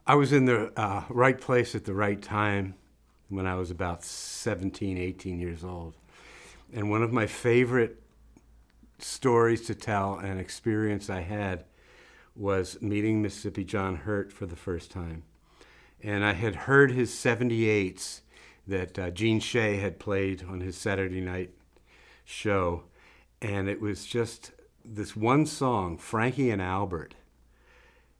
I was in the right place at the right time when I was about 17, 18 years old. And one of my favorite stories to tell and experience I had was meeting Mississippi John Hurt for the first time. And I had heard his 78s that Gene Shea had played on his Saturday night show. And it was just this one song, Frankie and Albert.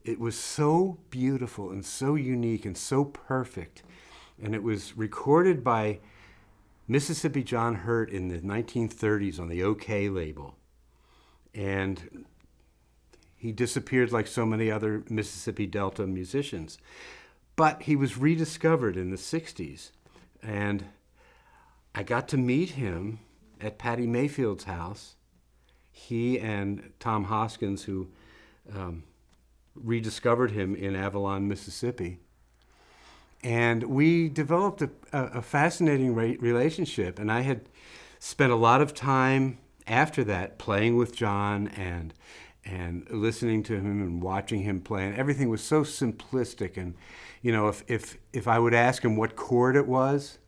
It was so beautiful and so unique and so perfect. And it was recorded by Mississippi John Hurt in the 1930s on the OK label. And he disappeared like so many other Mississippi Delta musicians. But he was rediscovered in the 60s. And I got to meet him at Patty Mayfield's house. He and Tom Hoskins, who rediscovered him in Avalon, Mississippi. And we developed a fascinating relationship. And I had spent a lot of time after that playing with John and listening to him and watching him play. And everything was so simplistic. And, you know, if I would ask him what chord it was,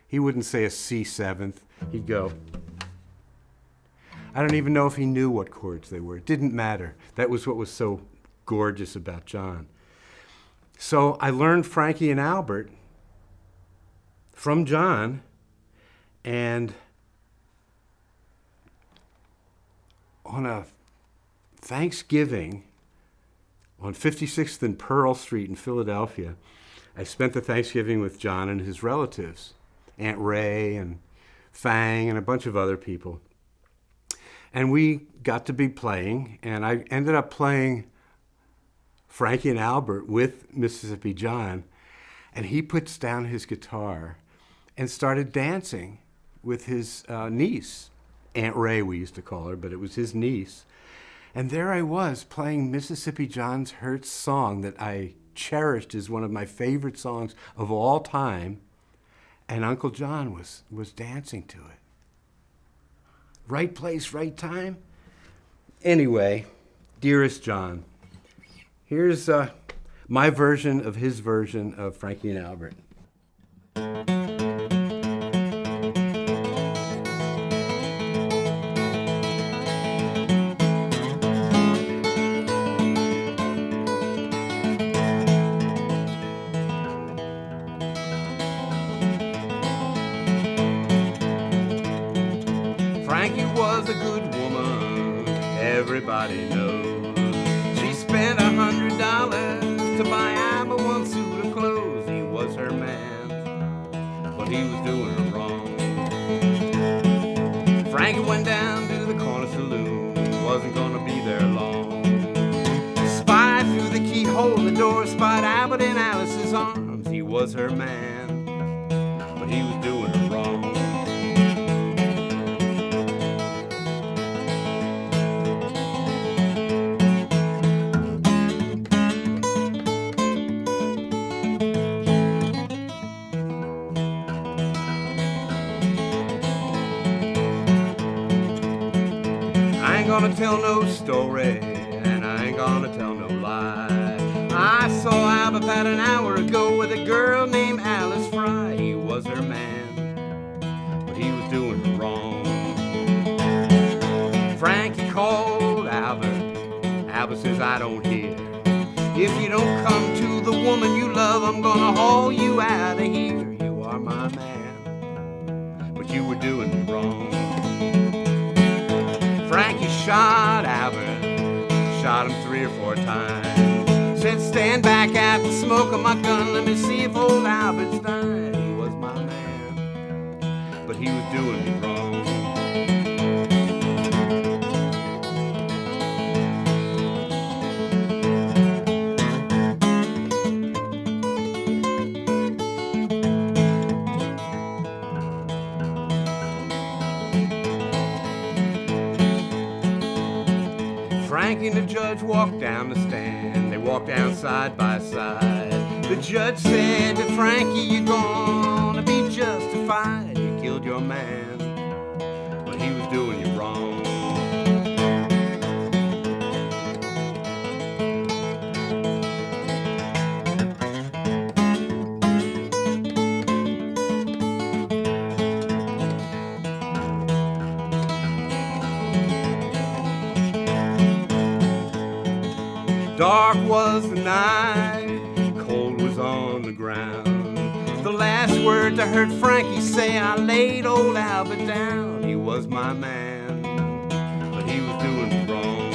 he wouldn't say a C7th. He'd go. I don't even know if he knew what chords they were. It didn't matter. That was what was so gorgeous about John. So I learned Frankie and Albert from John, and on a Thanksgiving on 56th and Pearl Street in Philadelphia, I spent the Thanksgiving with John and his relatives, Aunt Ray and Fang and a bunch of other people. And we got to be playing, and I ended up playing Frankie and Albert with Mississippi John, and he puts down his guitar and started dancing with his niece. Aunt Ray, we used to call her, but it was his niece. And there I was playing Mississippi John Hurt's song that I cherished as one of my favorite songs of all time, and Uncle John was dancing to it. Right place, right time. Anyway, dearest John, here's my version of his version of Frankie and Albert. Frankie was a good woman, everybody knows. She spent $100 to buy Abba one suit of clothes. He was her man, but he was doing her wrong. Frankie went down to the corner saloon, wasn't gonna be there long. Spied through the keyhole in the door, spied Albert in Alice's arms. He was her man, but he was doing her wrong. I ain't gonna tell no story, and I ain't gonna tell no lie. I saw Albert about an hour ago with a girl named Alice Fry. He was her man, but he was doing her wrong. Frankie called Albert. Albert says, I don't hear. If you don't come to the woman you love, I'm gonna haul you out of here. You are my man, but you were doing me wrong. Frankie shot Albert, shot him 3 or 4 times. Said, stand back out the smoke of my gun, let me see if old Albert's dying. He was my man, but he was doing me wrong. Frankie and the judge walked down the stand. They walked down side by side. The judge said to Frankie, you're gonna be justified. You killed your man, but he was doing you wrong. Dark was the night, cold was on the ground. The last words I heard Frankie say, I laid old Albert down. He was my man, but he was doing wrong.